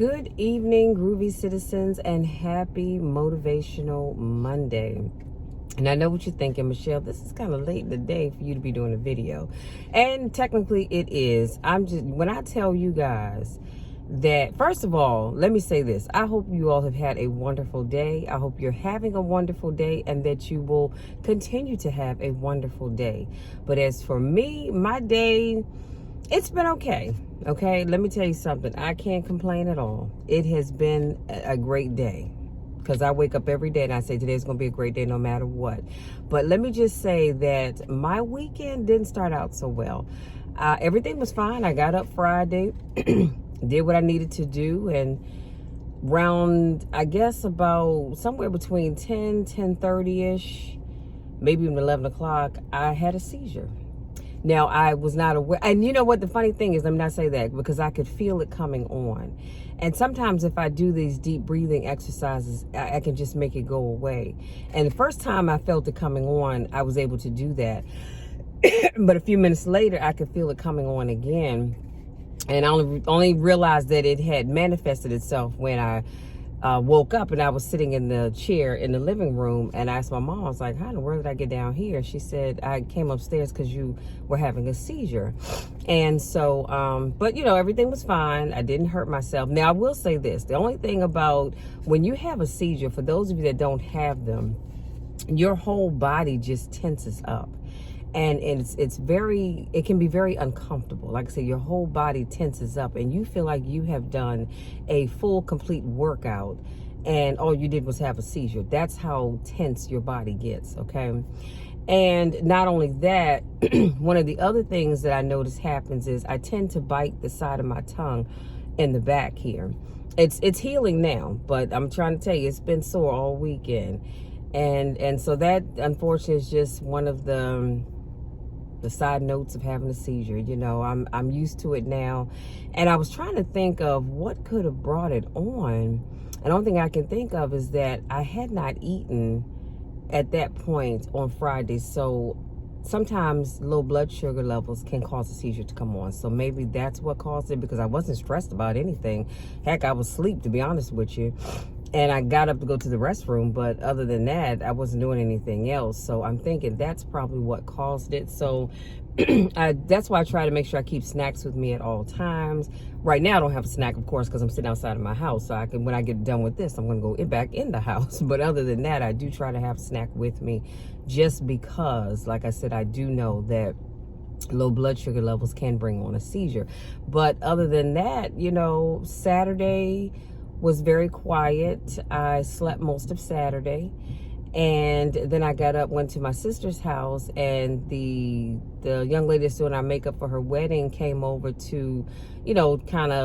Good evening, groovy citizens, and happy motivational Monday. And I know what you're thinking, Michelle, this is kind of late in the day for you to be doing a video. And technically it is. When I tell you guys that, first of all, let me say this. I hope you all have had a wonderful day. I hope you're having a wonderful day and that you will continue to have a wonderful day. But as for me, my day, it's been okay. Okay, let me tell you something. I can't complain at all. It has been a great day because I wake up every day and I say today's going to be a great day no matter what. But let me just say that my weekend didn't start out so well. Everything was fine. I got up Friday, did what I needed to do, and round, I guess, about somewhere between 10:30-ish, maybe even 11 o'clock, I had a seizure. Now, I was not aware. And you know what? The funny thing is, let me not say that because I could feel it coming on. And sometimes if I do these deep breathing exercises, I can just make it go away. And the first time I felt it coming on, I was able to do that. But a few minutes later, I could feel it coming on again. And I only realized that it had manifested itself when I woke up and I was sitting in the chair in the living room, and I asked my mom, I was like, how in the world did I get down here? She said, I came upstairs because you were having a seizure. And so, but you know, everything was fine. I didn't hurt myself. Now, I will say this. The only thing about when you have a seizure, for those of you that don't have them, your whole body just tenses up. And it can be very uncomfortable. Like I say, your whole body tenses up and you feel like you have done a full, complete workout and all you did was have a seizure. That's how tense your body gets, okay? And not only that, one of the other things that I notice happens is I tend to bite the side of my tongue in the back here. It's healing now, but I'm trying to tell you, it's been sore all weekend. And so that, unfortunately, is just one of the side notes of having a seizure. You know, I'm used to it now. And I was trying to think of what could have brought it on. And the only thing I can think of is that I had not eaten at that point on Friday. So sometimes low blood sugar levels can cause a seizure to come on. So maybe that's what caused it, because I wasn't stressed about anything. Heck, I was asleep, to be honest with you. And I got up to go to the restroom, but other than that, I wasn't doing anything else. So I'm thinking that's probably what caused it. So that's why I try to make sure I keep snacks with me at all times. Right now, I don't have a snack, of course, because I'm sitting outside of my house. So when I get done with this, I'm going to go back in the house. But other than that, I do try to have a snack with me just because, like I said, I do know that low blood sugar levels can bring on a seizure. But other than that, you know, Saturday was very quiet. I slept most of Saturday, and then I got up, went to my sister's house, and the young lady that's doing our makeup for her wedding came over to, you know,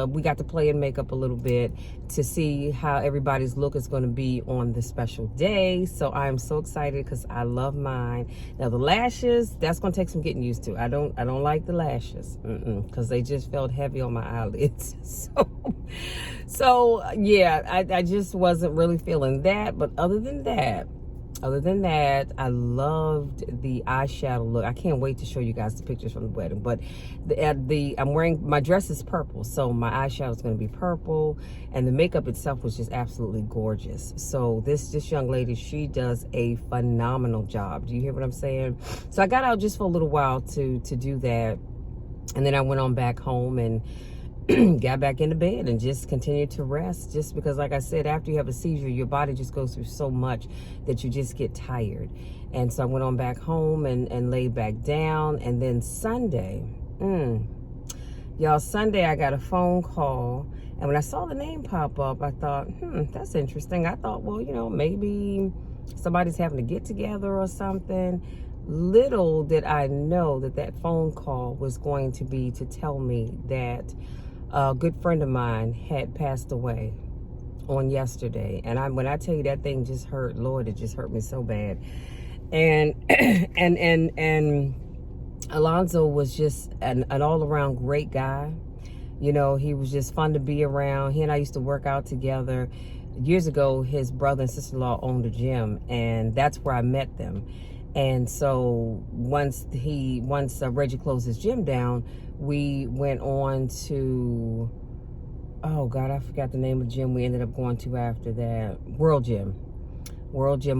we got to play in makeup a little bit to see how everybody's look is going to be on the special day. So I'm so excited because I love mine. Now the lashes, that's going to take some getting used to. I don't like the lashes because they just felt heavy on my eyelids. So yeah, I just wasn't really feeling that. But other than that, I loved the eyeshadow look. I can't wait to show you guys the pictures from the wedding. But I'm wearing, my dress is purple, so my eyeshadow is going to be purple, and the makeup itself was just absolutely gorgeous. So this young lady, she does a phenomenal job. Do you hear what I'm saying? So I got out just for a little while to do that, and then I went on back home and got back into bed and just continued to rest, just because, like I said, after you have a seizure, your body just goes through so much that you just get tired. And so I went on back home and laid back down. And then Sunday, Sunday I got a phone call, and when I saw the name pop up, I thought, that's interesting. I thought, well, you know, maybe somebody's having a get together or something. Little did I know that phone call was going to be to tell me that a good friend of mine had passed away on yesterday. And when I tell you that thing just hurt, Lord, it just hurt me so bad. And and Alonzo was just an all-around great guy. You know, he was just fun to be around. He and I used to work out together. Years ago, his brother and sister-in-law owned a gym, and that's where I met them. And so once Reggie closed his gym down, we went on to oh God, I forgot the name of the gym we ended up going to after that. World Gym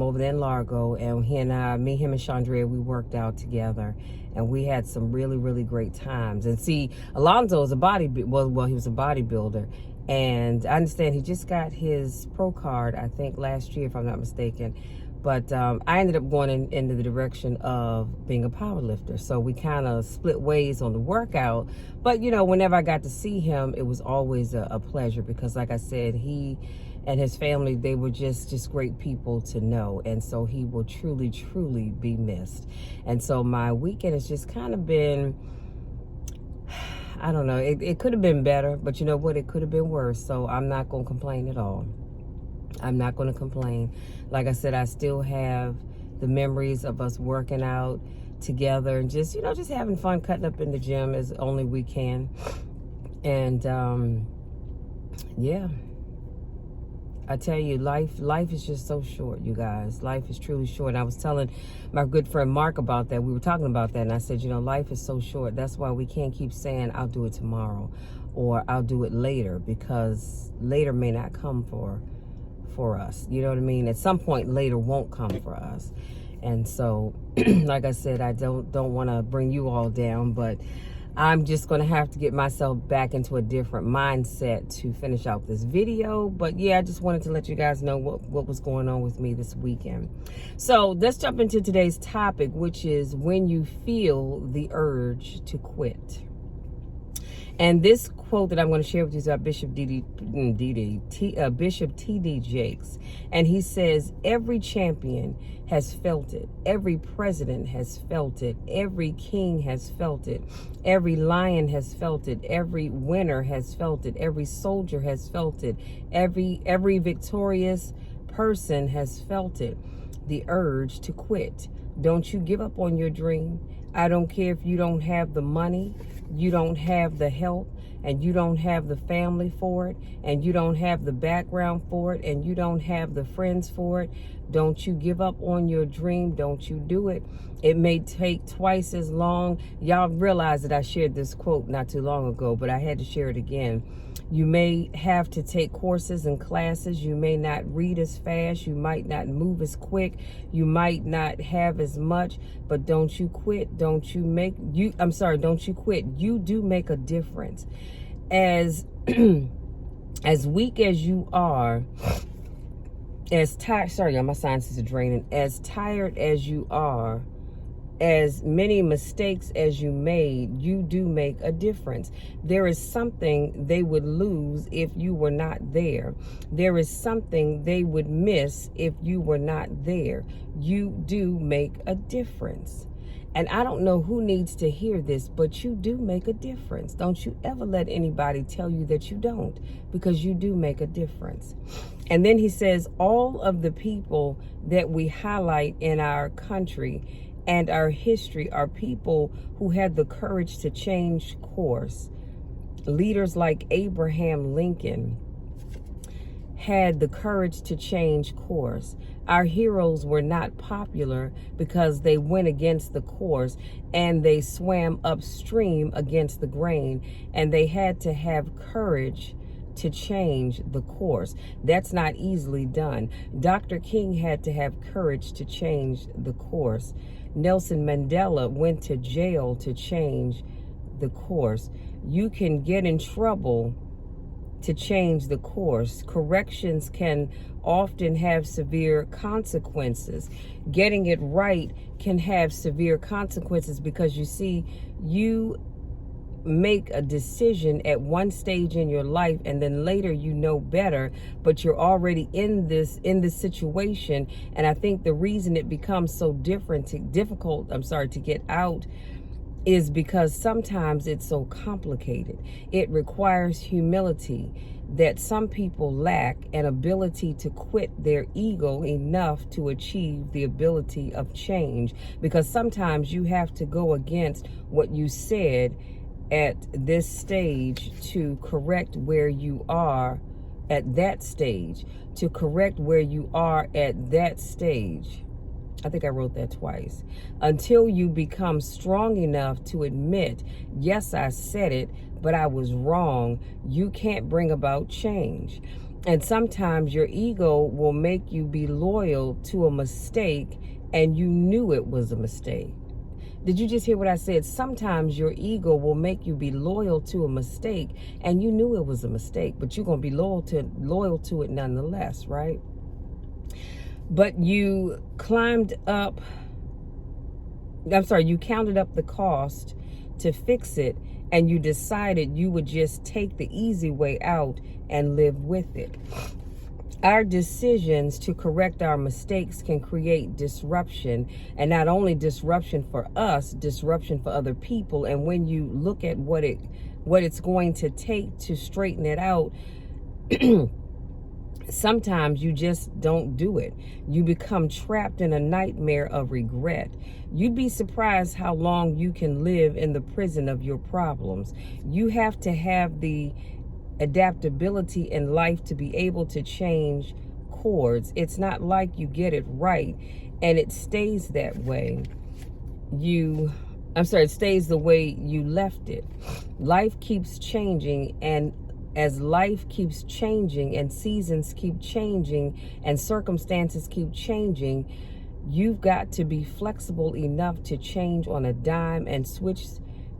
over there in Largo, and him and Chandrea, we worked out together, and we had some really, really great times. And see, Alonzo is he was a bodybuilder, and I understand he just got his pro card, I think last year, if I'm not mistaken. But I ended up going into the direction of being a power lifter. So we kind of split ways on the workout. But, you know, whenever I got to see him, it was always a pleasure because, like I said, he and his family, they were just great people to know. And so he will truly, truly be missed. And so my weekend has just kind of been, I don't know, it could have been better. But you know what? It could have been worse. So I'm not going to complain at all. I'm not going to complain. Like I said, I still have the memories of us working out together and just, you know, just having fun, cutting up in the gym as only we can. And yeah, I tell you, life is just so short, you guys. Life is truly short. And I was telling my good friend Mark about that. We were talking about that, and I said, you know, life is so short. That's why we can't keep saying, I'll do it tomorrow or I'll do it later, because later may not come for us. You know what I mean? At some point later won't come for us. And so, like I said, I don't want to bring you all down, but I'm just going to have to get myself back into a different mindset to finish out this video. But yeah, I just wanted to let you guys know what was going on with me this weekend. So let's jump into today's topic, which is when you feel the urge to quit. And this quote that I'm going to share with you is by Bishop T.D. Jakes. And he says, every champion has felt it. Every president has felt it. Every king has felt it. Every lion has felt it. Every winner has felt it. Every soldier has felt it. Every victorious person has felt it. The urge to quit. Don't you give up on your dream. I don't care if you don't have the money, you don't have the help, and you don't have the family for it, and you don't have the background for it, and you don't have the friends for it. Don't you give up on your dream. Don't you do it. It may take twice as long. Y'all realize that I shared this quote not too long ago, but I had to share it again. You may have to take courses and classes. You may not read as fast. You might not move as quick. You might not have as much, but don't you quit. Don't you quit. You do make a difference. As weak as you are, as tired, my sinuses are draining. As tired as you are, as many mistakes as you made, you do make a difference. There is something they would lose if you were not there. There is something they would miss if you were not there. You do make a difference. And I don't know who needs to hear this, but you do make a difference. Don't you ever let anybody tell you that you don't, because you do make a difference. And then he says, all of the people that we highlight in our country and our history are people who had the courage to change course. Leaders like Abraham Lincoln had the courage to change course. Our heroes were not popular because they went against the course and they swam upstream against the grain, and they had to have courage to change the course. That's not easily done. Dr. King had to have courage to change the course. Nelson Mandela went to jail to change the course. You can get in trouble to change the course. Corrections can often have severe consequences. Getting it right can have severe consequences because, you see, you make a decision at one stage in your life and then later you know better, but you're already in this situation. And I think the reason it becomes so difficult to get out is because sometimes it's so complicated. It requires humility that some people lack, an ability to quit their ego enough to achieve the ability of change, because sometimes you have to go against what you said at this stage to correct where you are at that stage, to correct where you are at that stage. I think I wrote that twice. Until you become strong enough to admit, yes, I said it, but I was wrong, you can't bring about change. And sometimes your ego will make you be loyal to a mistake and you knew it was a mistake. Did you just hear what I said? Sometimes your ego will make you be loyal to a mistake and you knew it was a mistake, but you're going to be loyal to it nonetheless, right? But you counted up the cost to fix it, and you decided you would just take the easy way out and live with it. Our decisions to correct our mistakes can create disruption, and not only disruption for us, disruption for other people. And when you look at what it's going to take to straighten it out, sometimes you just don't do it. You become trapped in a nightmare of regret. You'd be surprised how long you can live in the prison of your problems. You have to have the adaptability in life to be able to change course. It's not like you get it right and it stays that way. It stays the way you left it. Life keeps changing, and as life keeps changing and seasons keep changing and circumstances keep changing, you've got to be flexible enough to change on a dime and switch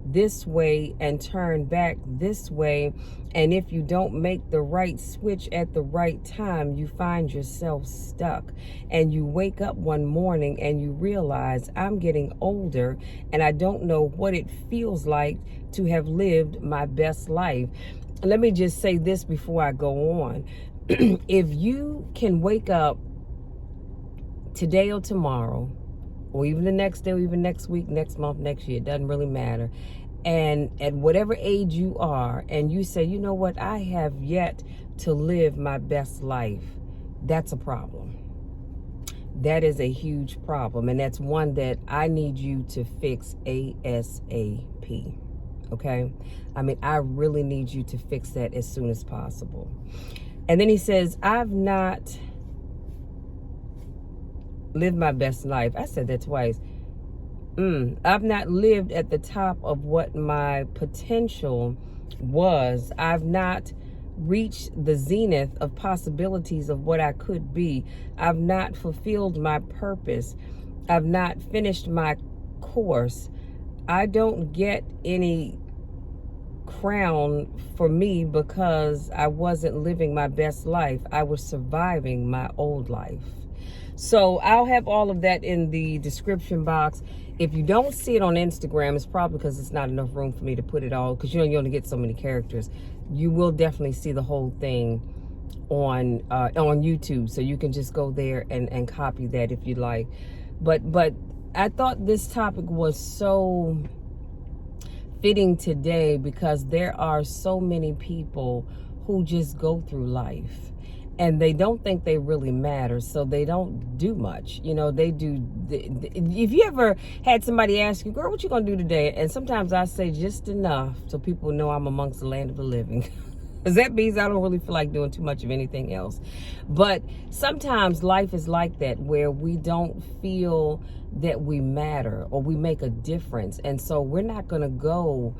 this way and turn back this way. And if you don't make the right switch at the right time, you find yourself stuck. And you wake up one morning and you realize, I'm getting older and I don't know what it feels like to have lived my best life. Let me just say this before I go on. If you can wake up today or tomorrow, or even the next day, or even next week, next month, next year, it doesn't really matter, and at whatever age you are, and you say, you know what, I have yet to live my best life, that's a problem. That is a huge problem, and that's one that I need you to fix ASAP. Okay? I mean, I really need you to fix that as soon as possible. And then he says, I've not lived my best life. I said that twice. I've not lived at the top of what my potential was. I've not reached the zenith of possibilities of what I could be. I've not fulfilled my purpose. I've not finished my course. I don't get any crown for me because I wasn't living my best life. I was surviving my old life. So I'll have all of that in the description box. If you don't see it on Instagram, it's probably because it's not enough room for me to put it all, because you only get so many characters. You will definitely see the whole thing on YouTube, so you can just go there and copy that if you like. But I thought this topic was so fitting today because there are so many people who just go through life and they don't think they really matter, so they don't do much. You know, they do. If you ever had somebody ask you, girl, what you gonna do today? And sometimes I say just enough so people know I'm amongst the land of the living. Because that means I don't really feel like doing too much of anything else. But sometimes life is like that, where we don't feel that we matter or we make a difference. And so we're not going to go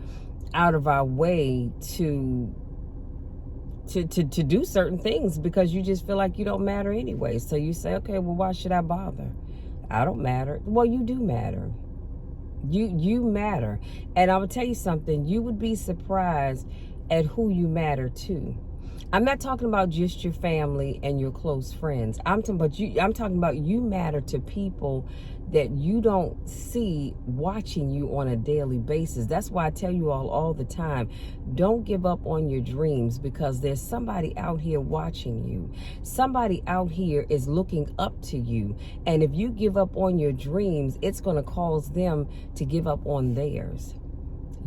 out of our way to do certain things because you just feel like you don't matter anyway. So you say, okay, well, why should I bother? I don't matter. Well, you do matter. You matter. And I will tell you something. You would be surprised at who you matter to. I'm not talking about just your family and your close friends. I'm talking about you matter to people that you don't see watching you on a daily basis. That's why I tell you all the time, don't give up on your dreams, because there's somebody out here watching you. Somebody out here is looking up to you. And if you give up on your dreams, it's going to cause them to give up on theirs.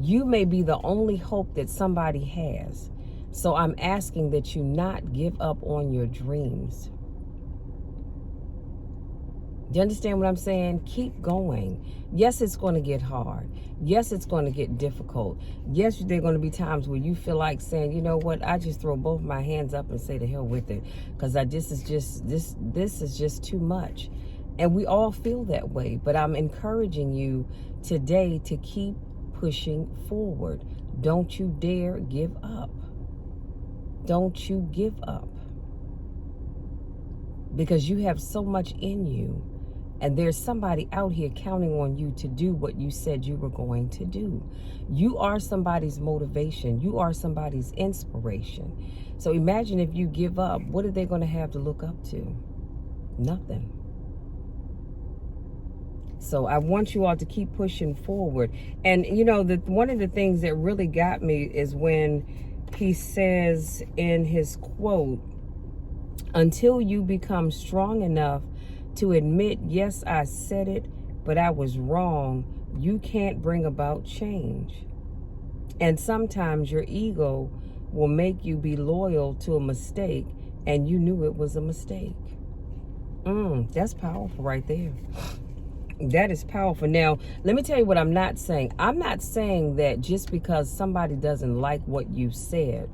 You may be the only hope that somebody has. So I'm asking that you not give up on your dreams. Do you understand what I'm saying? Keep going. Yes, it's going to get hard. Yes, it's going to get difficult. Yes, there are going to be times where you feel like saying, you know what, I just throw both my hands up and say to hell with it, because this is just too much. And we all feel that way. But I'm encouraging you today to keep pushing forward. Don't you dare give up. Don't you give up. Because you have so much in you, and there's somebody out here counting on you to do what you said you were going to do. You are somebody's motivation. You are somebody's inspiration. So imagine if you give up, what are they going to have to look up to? Nothing. So I want you all to keep pushing forward. And you know, one of the things that really got me is when he says in his quote, until you become strong enough to admit, yes, I said it, but I was wrong, you can't bring about change. And sometimes your ego will make you be loyal to a mistake, and you knew it was a mistake. That's powerful right there. That is powerful. Now, let me tell you what I'm not saying. I'm not saying that just because somebody doesn't like what you said,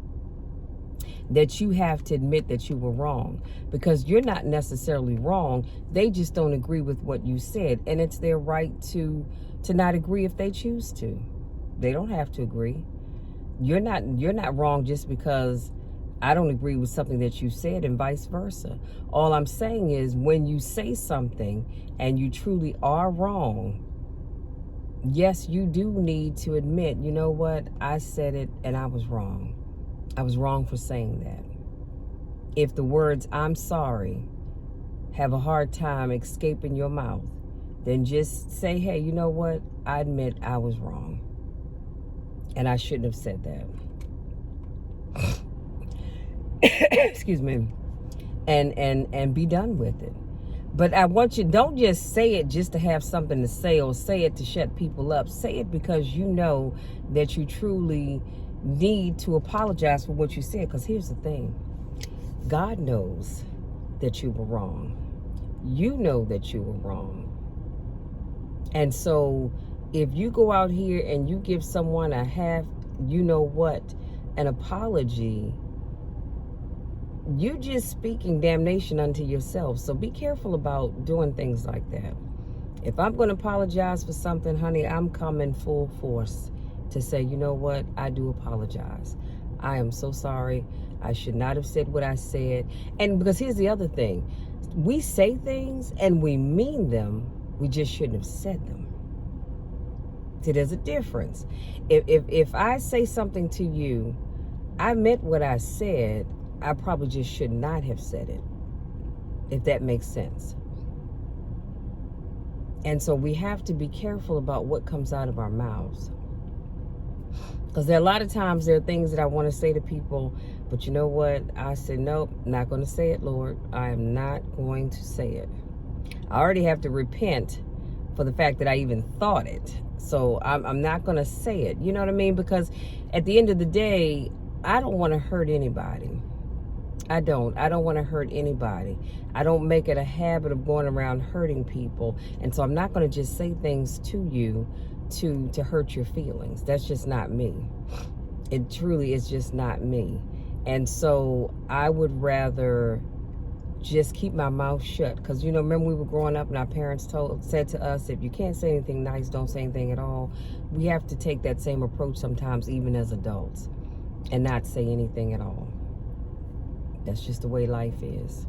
that you have to admit that you were wrong, because you're not necessarily wrong. They just don't agree with what you said, and it's their right to not agree if they choose to. They don't have to agree. You're not wrong just because I don't agree with something that you said, and vice versa. All I'm saying is, when you say something and you truly are wrong, yes, you do need to admit, you know what, I said it and I was wrong. I was wrong for saying that. If the words "I'm sorry" have a hard time escaping your mouth, then just say, hey, you know what, I admit I was wrong and I shouldn't have said that. Excuse me. And be done with it. But I want you, don't just say it just to have something to say, or say it to shut people up. Say it because you know that you truly need to apologize for what you said. Because here's the thing. God knows that you were wrong. You know that you were wrong. And so if you go out here and you give someone a half, you know what, an apology, you're just speaking damnation unto yourself. So be careful about doing things like that. If I'm going to apologize for something, honey, I'm coming full force to say, you know what, I do apologize. I am so sorry. I should not have said what I said. And because here's the other thing. We say things and we mean them. We just shouldn't have said them. See, there's a difference. If I say something to you, I meant what I said, I probably just should not have said it, if that makes sense. And so we have to be careful about what comes out of our mouths. Because there are a lot of times there are things that I want to say to people, but you know what? I said, nope, not going to say it, Lord. I am not going to say it. I already have to repent for the fact that I even thought it. So I'm not going to say it. You know what I mean? Because at the end of the day, I don't want to hurt anybody. I don't want to hurt anybody. I don't make it a habit of going around hurting people. And so I'm not going to just say things to you to hurt your feelings. That's just not me. It truly is just not me. And so I would rather just keep my mouth shut. Because, you know, remember we were growing up and our parents said to us, if you can't say anything nice, don't say anything at all. We have to take that same approach sometimes, even as adults, and not say anything at all. That's just the way life is.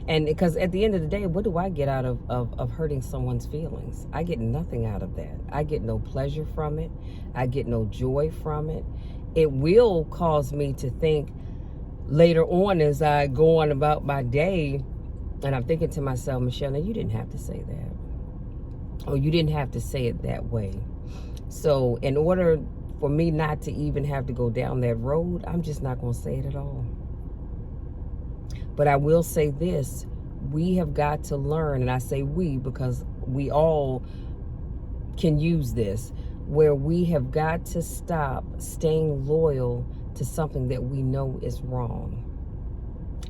And because at the end of the day, what do I get out of hurting someone's feelings? I get nothing out of that. I get no pleasure from it. I get no joy from it. It will cause me to think later on as I go on about my day, and I'm thinking to myself, Michelle, now you didn't have to say that. Or you didn't have to say it that way. So in order for me not to even have to go down that road, I'm just not going to say it at all. But I will say this, we have got to learn, and I say we because we all can use this, where we have got to stop staying loyal to something that we know is wrong.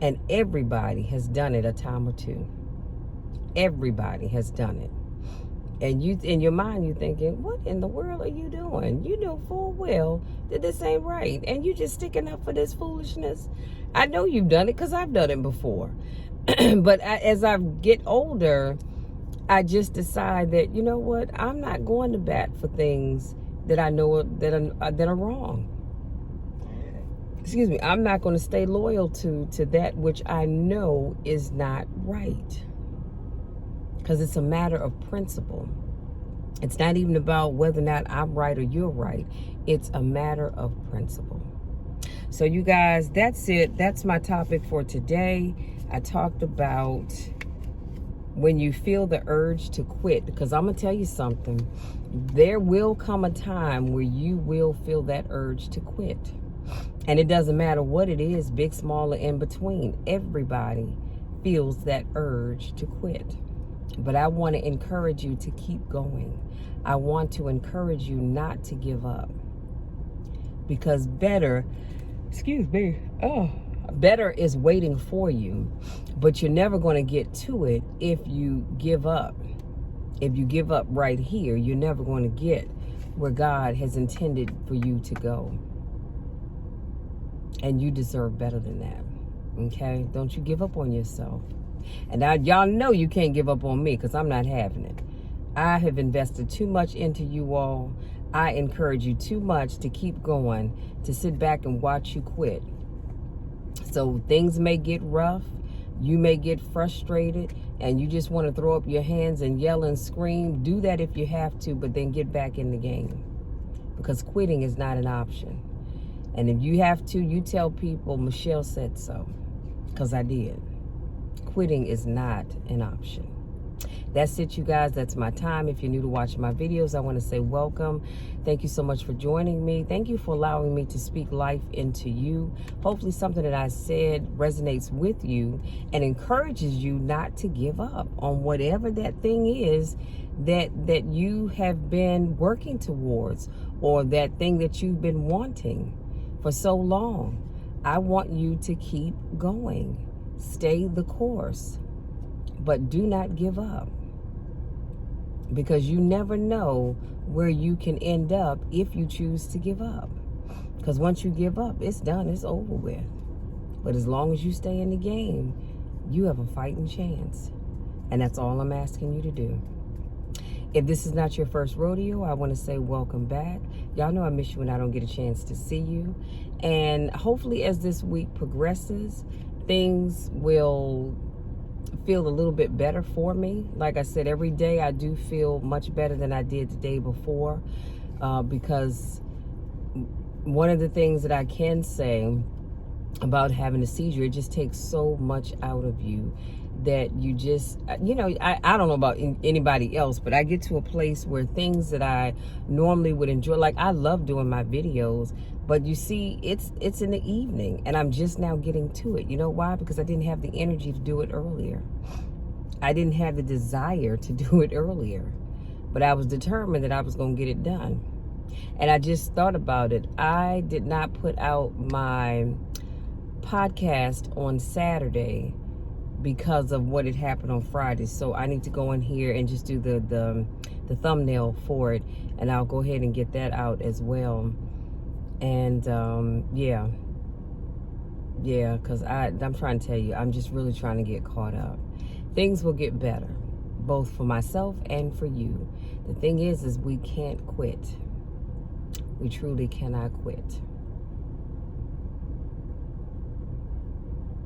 And everybody has done it a time or two. Everybody has done it. And you, in your mind, you're thinking, what in the world are you doing? You know full well that this ain't right. And you just sticking up for this foolishness. I know you've done it because I've done it before. But as I get older, I just decide that, you know what? I'm not going to bat for things that I know that are wrong. Excuse me. I'm not going to stay loyal to that which I know is not right, because it's a matter of principle. It's not even about whether or not I'm right or you're right. It's a matter of principle. So you guys, that's it. That's my topic for today. I talked about when you feel the urge to quit, because I'm going to tell you something. There will come a time where you will feel that urge to quit. And it doesn't matter what it is, big, small, or in between. Everybody feels that urge to quit. But I want to encourage you to keep going. I want to encourage you not to give up. Because better is waiting for you. But you're never going to get to it if you give up. If you give up right here, you're never going to get where God has intended for you to go. And you deserve better than that. Okay? Don't you give up on yourself. And now y'all know you can't give up on me, because I'm not having it. I have invested too much into you all. I encourage you too much to keep going, to sit back and watch you quit. So things may get rough. You may get frustrated and you just want to throw up your hands and yell and scream. Do that if you have to, but then get back in the game, because quitting is not an option. And if you have to, you tell people, Michelle said so, because I did. Quitting is not an option. That's it, you guys. That's my time. If you're new to watching my videos, I want to say welcome. Thank you so much for joining me. Thank you for allowing me to speak life into you. Hopefully something that I said resonates with you and encourages you not to give up on whatever that thing is that you have been working towards, or that thing that you've been wanting for so long. I want you to keep going. Stay the course, but do not give up, because you never know where you can end up if you choose to give up. Because once you give up, it's done, it's over with. But as long as you stay in the game, you have a fighting chance. And that's all I'm asking you to do. If this is not your first rodeo, I want to say welcome back. Y'all know I miss you when I don't get a chance to see you. And hopefully as this week progresses, things will feel a little bit better for me. Like I said, every day I do feel much better than I did the day before, because one of the things that I can say about having a seizure, it just takes so much out of you that you just, you know, I don't know about anybody else, but I get to a place where things that I normally would enjoy, like I love doing my videos, but you see, it's in the evening and I'm just now getting to it. You know why? Because I didn't have the energy to do it earlier. I didn't have the desire to do it earlier, but I was determined that I was going to get it done. And I just thought about it. I did not put out my podcast on Saturday because of what had happened on Friday. So I need to go in here and just do the thumbnail for it, and I'll go ahead and get that out as well. And yeah, because I'm trying to tell you, I'm just really trying to get caught up. Things will get better, both for myself and for you. The thing is we can't quit. We truly cannot quit.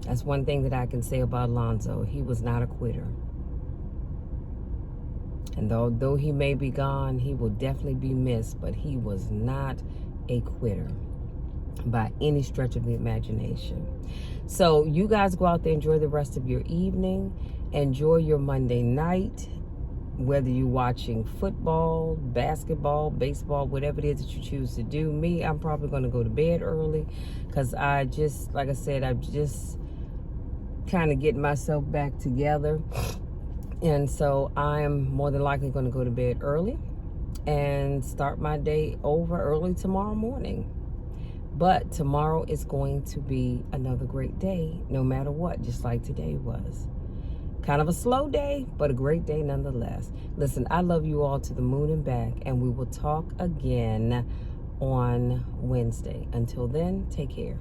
That's one thing that I can say about Lonzo. He was not a quitter. And though he may be gone, he will definitely be missed, but he was not a quitter by any stretch of the imagination. So you guys go out there, enjoy the rest of your evening, enjoy your Monday night, whether you're watching football, basketball, baseball, whatever it is that you choose to do. Me, I'm probably going to go to bed early, because I just, like I said, I'm just kind of getting myself back together. And so I'm more than likely going to go to bed early and start my day over early tomorrow morning. But tomorrow is going to be another great day, no matter what, just like today was. Kind of a slow day, but a great day nonetheless. Listen, I love you all to the moon and back, and we will talk again on Wednesday. Until then, take care.